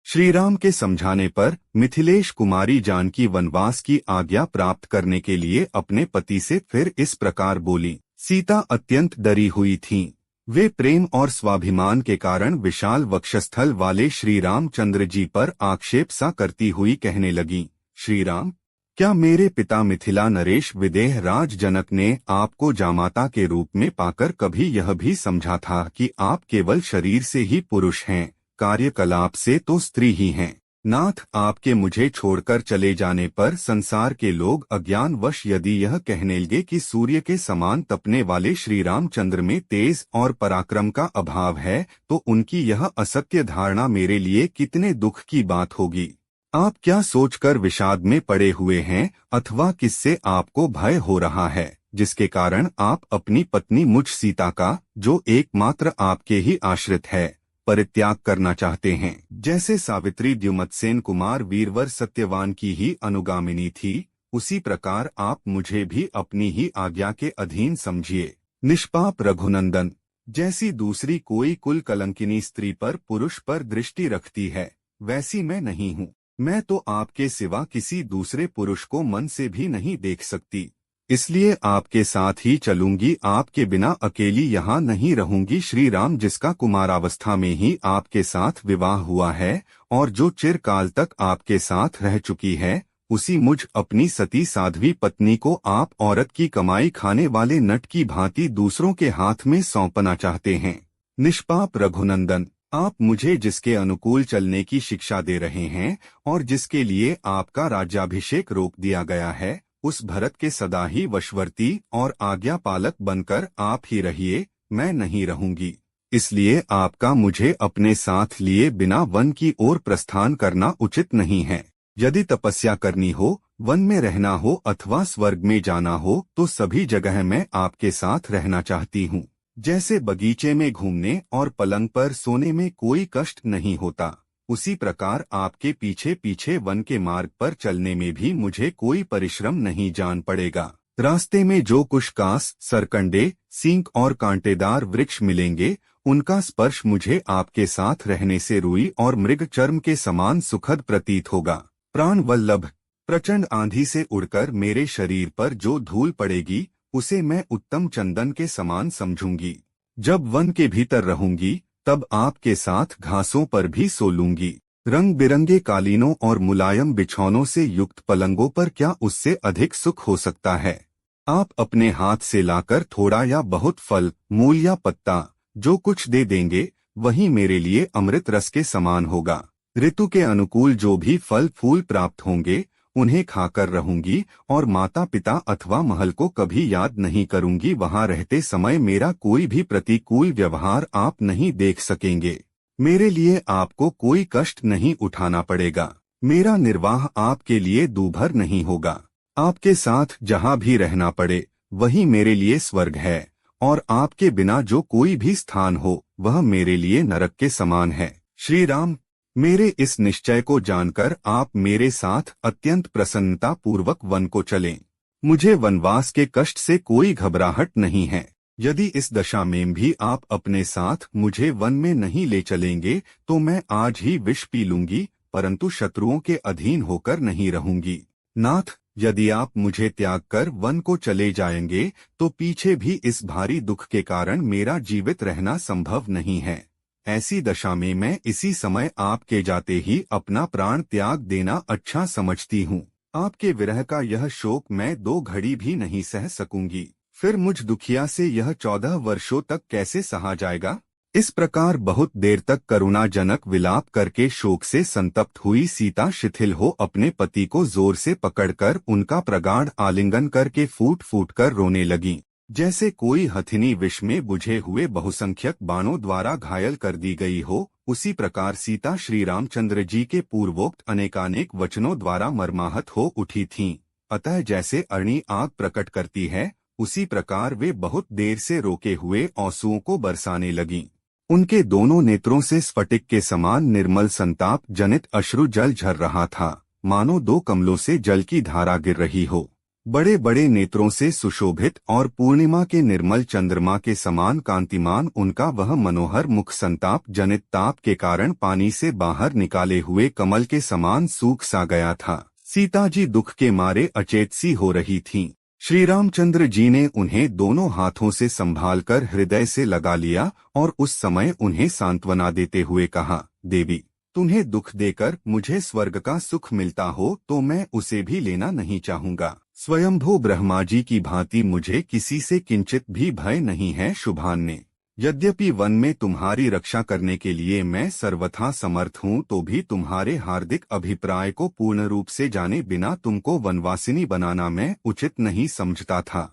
श्रीराम के समझाने पर मिथिलेश कुमारी जानकी वनवास की आज्ञा प्राप्त करने के लिए अपने पति से फिर इस प्रकार बोली। सीता अत्यंत डरी हुई थीं। वे प्रेम और स्वाभिमान के कारण विशाल वक्षस्थल वाले श्री रामचंद्र जी पर आक्षेप सा करती हुई कहने लगीं, श्रीराम, क्या मेरे पिता मिथिला नरेश विदेह राज जनक ने आपको जामाता के रूप में पाकर कभी यह भी समझा था कि आप केवल शरीर से ही पुरुष हैं, कार्यकलाप से तो स्त्री ही हैं। नाथ, आपके मुझे छोड़कर चले जाने पर संसार के लोग अज्ञानवश यदि यह कहने लगे कि सूर्य के समान तपने वाले श्री रामचंद्र में तेज और पराक्रम का अभाव है, तो उनकी यह असत्य धारणा मेरे लिए कितने दुख की बात होगी। आप क्या सोचकर विषाद में पड़े हुए हैं, अथवा किससे आपको भय हो रहा है, जिसके कारण आप अपनी पत्नी मुझ सीता का, जो एकमात्र आपके ही आश्रित है, परित्याग करना चाहते हैं। जैसे सावित्री द्युमत्सेन कुमार वीरवर सत्यवान की ही अनुगामिनी थी, उसी प्रकार आप मुझे भी अपनी ही आज्ञा के अधीन समझिए। निष्पाप रघुनंदन, जैसी दूसरी कोई कुल कलंकिनी स्त्री पर पुरुष पर दृष्टि रखती है, वैसी मैं नहीं हूँ। मैं तो आपके सिवा किसी दूसरे पुरुष को मन से भी नहीं देख सकती, इसलिए आपके साथ ही चलूंगी, आपके बिना अकेली यहाँ नहीं रहूंगी। श्री राम, जिसका कुमारावस्था में ही आपके साथ विवाह हुआ है और जो चिरकाल तक आपके साथ रह चुकी है, उसी मुझ अपनी सती साध्वी पत्नी को आप औरत की कमाई खाने वाले नट की भांति दूसरों के हाथ में सौंपना चाहते हैं। निष्पाप रघुनंदन, आप मुझे जिसके अनुकूल चलने की शिक्षा दे रहे हैं और जिसके लिए आपका राज्याभिषेक रोक दिया गया है, उस भरत के सदा ही वशवर्ती और आज्ञा पालक बनकर आप ही रहिए, मैं नहीं रहूंगी। इसलिए आपका मुझे अपने साथ लिए बिना वन की ओर प्रस्थान करना उचित नहीं है। यदि तपस्या करनी हो, वन में रहना हो अथवा स्वर्ग में जाना हो, तो सभी जगह मैं आपके साथ रहना चाहती हूँ। जैसे बगीचे में घूमने और पलंग पर सोने में कोई कष्ट नहीं होता, उसी प्रकार आपके पीछे पीछे वन के मार्ग पर चलने में भी मुझे कोई परिश्रम नहीं जान पड़ेगा। रास्ते में जो कुछ कास, सरकंडे, सींग और कांटेदार वृक्ष मिलेंगे, उनका स्पर्श मुझे आपके साथ रहने से रुई और मृग चर्म के समान सुखद प्रतीत होगा। प्राण वल्लभ, प्रचंड आंधी से उड़कर मेरे शरीर पर जो धूल पड़ेगी, उसे मैं उत्तम चंदन के समान समझूंगी। जब वन के भीतर रहूंगी, तब आपके साथ घासों पर भी सो लूंगी। रंग बिरंगे कालीनों और मुलायम बिछौनों से युक्त पलंगों पर क्या उससे अधिक सुख हो सकता है। आप अपने हाथ से लाकर थोड़ा या बहुत फल, मूल या पत्ता, जो कुछ दे देंगे, वही मेरे लिए अमृत रस के समान होगा। ऋतु के अनुकूल जो भी फल फूल प्राप्त होंगे, उन्हें खाकर रहूंगी और माता पिता अथवा महल को कभी याद नहीं करूंगी। वहां रहते समय मेरा कोई भी प्रतिकूल व्यवहार आप नहीं देख सकेंगे। मेरे लिए आपको कोई कष्ट नहीं उठाना पड़ेगा। मेरा निर्वाह आपके लिए दूभर नहीं होगा। आपके साथ जहां भी रहना पड़े, वही मेरे लिए स्वर्ग है, और आपके बिना जो कोई भी स्थान हो, वह मेरे लिए नरक के समान है। श्री राम, मेरे इस निश्चय को जानकर आप मेरे साथ अत्यंत प्रसन्नता पूर्वक वन को चलें। मुझे वनवास के कष्ट से कोई घबराहट नहीं है। यदि इस दशा में भी आप अपने साथ मुझे वन में नहीं ले चलेंगे, तो मैं आज ही विष पी लूंगी, परंतु शत्रुओं के अधीन होकर नहीं रहूंगी। नाथ, यदि आप मुझे त्याग कर वन को चले जाएंगे, तो पीछे भी इस भारी दुख के कारण मेरा जीवित रहना संभव नहीं है। ऐसी दशा में मैं इसी समय आपके जाते ही अपना प्राण त्याग देना अच्छा समझती हूँ। आपके विरह का यह शोक मैं 2 घड़ी भी नहीं सह सकूंगी। फिर मुझ दुखिया से यह 14 वर्षों तक कैसे सहा जाएगा। इस प्रकार बहुत देर तक करुणाजनक विलाप करके शोक से संतप्त हुई सीता शिथिल हो अपने पति को जोर से पकड़कर उनका प्रगाढ़ आलिंगन करके फूट फूट कर रोने लगी। जैसे कोई हथिनी विष में बुझे हुए बहुसंख्यक बाणों द्वारा घायल कर दी गई हो, उसी प्रकार सीता श्री रामचंद्र जी के पूर्वोक्त अनेकानेक वचनों द्वारा मर्माहत हो उठी थीं। अतः जैसे अग्नि आग प्रकट करती है, उसी प्रकार वे बहुत देर से रोके हुए आंसुओं को बरसाने लगीं। उनके दोनों नेत्रों से स्फटिक के समान निर्मल संताप जनित अश्रु जल झर रहा था, मानो 2 कमलों से जल की धारा गिर रही हो। बड़े बड़े नेत्रों से सुशोभित और पूर्णिमा के निर्मल चंद्रमा के समान कांतिमान उनका वह मनोहर मुख संताप जनित ताप के कारण पानी से बाहर निकाले हुए कमल के समान सूख सा गया था। सीता जी दुख के मारे अचेत सी हो रही थीं। श्री रामचंद्र जी ने उन्हें दोनों हाथों से संभालकर हृदय से लगा लिया और उस समय उन्हें सांत्वना देते हुए कहा, देवी, तुम्हें दुख देकर मुझे स्वर्ग का सुख मिलता हो तो मैं उसे भी लेना नहीं चाहूँगा। स्वयंभू ब्रह्मा जी की भांति मुझे किसी से किंचित भी भय नहीं है। शुभान्य, यद्यपि वन में तुम्हारी रक्षा करने के लिए मैं सर्वथा समर्थ हूँ, तो भी तुम्हारे हार्दिक अभिप्राय को पूर्ण रूप से जाने बिना तुमको वनवासिनी बनाना मैं उचित नहीं समझता था।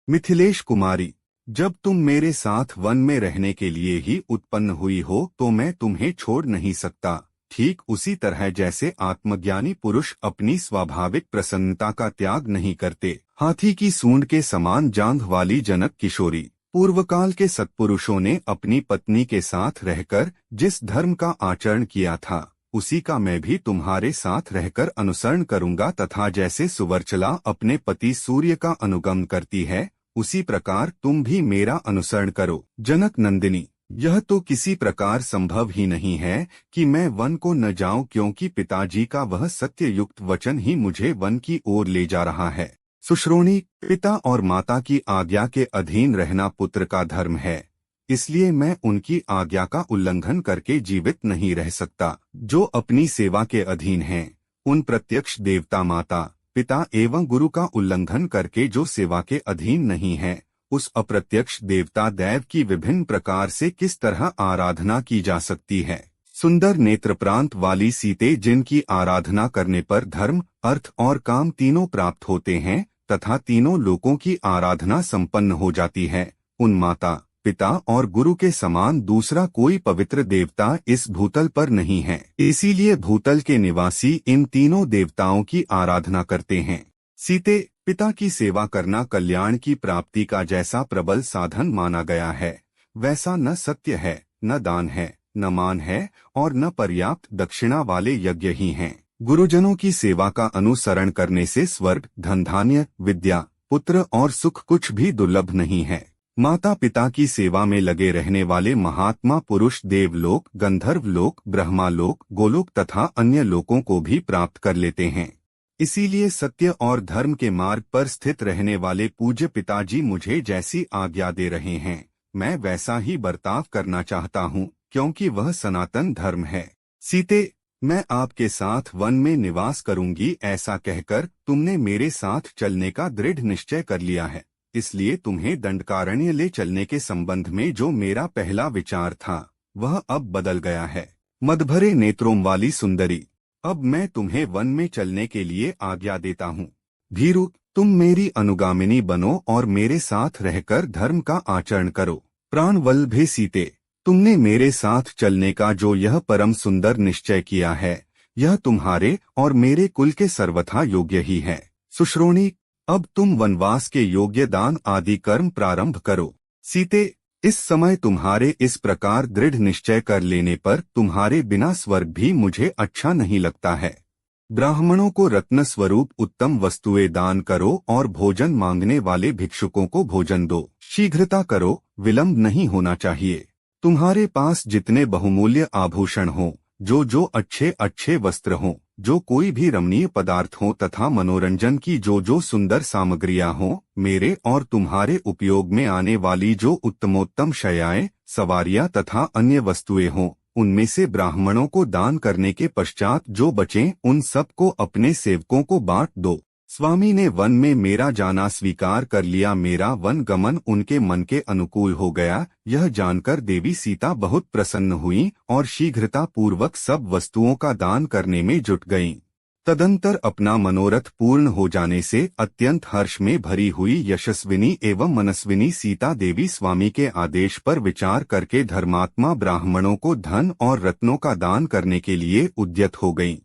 मिथिलेश कुमारी, जब तुम मेरे साथ वन में रहने के लिए ही उत्पन्न हुई हो तो मैं तुम्हें छोड़ नहीं सकता। ठीक उसी तरह जैसे आत्मज्ञानी पुरुष अपनी स्वाभाविक प्रसन्नता का त्याग नहीं करते। हाथी की सूंड के समान जांघ वाली जनक किशोरी, पूर्वकाल के सत्पुरुषों ने अपनी पत्नी के साथ रहकर जिस धर्म का आचरण किया था उसी का मैं भी तुम्हारे साथ रहकर अनुसरण करूंगा, तथा जैसे सुवर्चला अपने पति सूर्य का अनुगमन करती है उसी प्रकार तुम भी मेरा अनुसरण करो। जनक नंदिनी, यह तो किसी प्रकार संभव ही नहीं है कि मैं वन को न जाऊं, क्योंकि पिताजी का वह सत्य युक्त वचन ही मुझे वन की ओर ले जा रहा है। सुश्रोणी, पिता और माता की आज्ञा के अधीन रहना पुत्र का धर्म है, इसलिए मैं उनकी आज्ञा का उल्लंघन करके जीवित नहीं रह सकता। जो अपनी सेवा के अधीन हैं, उन प्रत्यक्ष देवता माता पिता एवं गुरु का उल्लंघन करके जो सेवा के अधीन नहीं है, उस अप्रत्यक्ष देवता दैव की विभिन्न प्रकार से किस तरह आराधना की जा सकती है। सुंदर नेत्र प्रांत वाली सीते, जिनकी आराधना करने पर धर्म, अर्थ और काम तीनों प्राप्त होते हैं तथा तीनों लोकों की आराधना संपन्न हो जाती है, उन माता पिता और गुरु के समान दूसरा कोई पवित्र देवता इस भूतल पर नहीं है। इसीलिए भूतल के निवासी इन तीनों देवताओं की आराधना करते हैं। सीते, पिता की सेवा करना कल्याण की प्राप्ति का जैसा प्रबल साधन माना गया है, वैसा न सत्य है, न दान है, न मान है और न पर्याप्त दक्षिणा वाले यज्ञ ही हैं। गुरुजनों की सेवा का अनुसरण करने से स्वर्ग, धन धान्य, विद्या, पुत्र और सुख कुछ भी दुर्लभ नहीं है। माता पिता की सेवा में लगे रहने वाले महात्मा पुरुष देवलोक, गंधर्व लोक, ब्रह्मालोक, गोलोक तथा अन्य लोकों को भी प्राप्त कर लेते हैं। इसीलिए सत्य और धर्म के मार्ग पर स्थित रहने वाले पूज्य पिताजी मुझे जैसी आज्ञा दे रहे हैं, मैं वैसा ही बर्ताव करना चाहता हूँ, क्योंकि वह सनातन धर्म है। सीते, मैं आपके साथ वन में निवास करूंगी, ऐसा कहकर तुमने मेरे साथ चलने का दृढ़ निश्चय कर लिया है। इसलिए तुम्हें दंडकारण्य ले चलने के संबंध में जो मेरा पहला विचार था वह अब बदल गया है। मदभरे नेत्रों वाली सुंदरी, अब मैं तुम्हें वन में चलने के लिए आज्ञा देता हूँ। भीरु, तुम मेरी अनुगामिनी बनो और मेरे साथ रहकर धर्म का आचरण करो। प्राणवल्लभे सीते, तुमने मेरे साथ चलने का जो यह परम सुंदर निश्चय किया है, यह तुम्हारे और मेरे कुल के सर्वथा योग्य ही है। सुश्रोणी, अब तुम वनवास के योग्य दान आदि कर्म प्रारंभ करो। सीते, इस समय तुम्हारे इस प्रकार दृढ़ निश्चय कर लेने पर तुम्हारे बिना स्वर्ग भी मुझे अच्छा नहीं लगता है। ब्राह्मणों को रत्न स्वरूप उत्तम वस्तुएं दान करो और भोजन मांगने वाले भिक्षुकों को भोजन दो। शीघ्रता करो, विलंब नहीं होना चाहिए। तुम्हारे पास जितने बहुमूल्य आभूषण हों, जो अच्छे अच्छे वस्त्र हों, जो कोई भी रमणीय पदार्थ हो तथा मनोरंजन की जो सुंदर सामग्रियां हों, मेरे और तुम्हारे उपयोग में आने वाली जो उत्तमोत्तम शय्याएं, सवारियां तथा अन्य वस्तुएं हों, उनमें से ब्राह्मणों को दान करने के पश्चात जो बचें उन सब को अपने सेवकों को बांट दो। स्वामी ने वन में मेरा जाना स्वीकार कर लिया, मेरा वन गमन उनके मन के अनुकूल हो गया। यह जानकर देवी सीता बहुत प्रसन्न हुई और शीघ्रता पूर्वक सब वस्तुओं का दान करने में जुट गईं। तदंतर अपना मनोरथ पूर्ण हो जाने से अत्यंत हर्ष में भरी हुई यशस्विनी एवं मनस्विनी सीता देवी स्वामी के आदेश पर विचार करके धर्मात्मा ब्राह्मणों को धन और रत्नों का दान करने के लिए उद्यत हो गईं।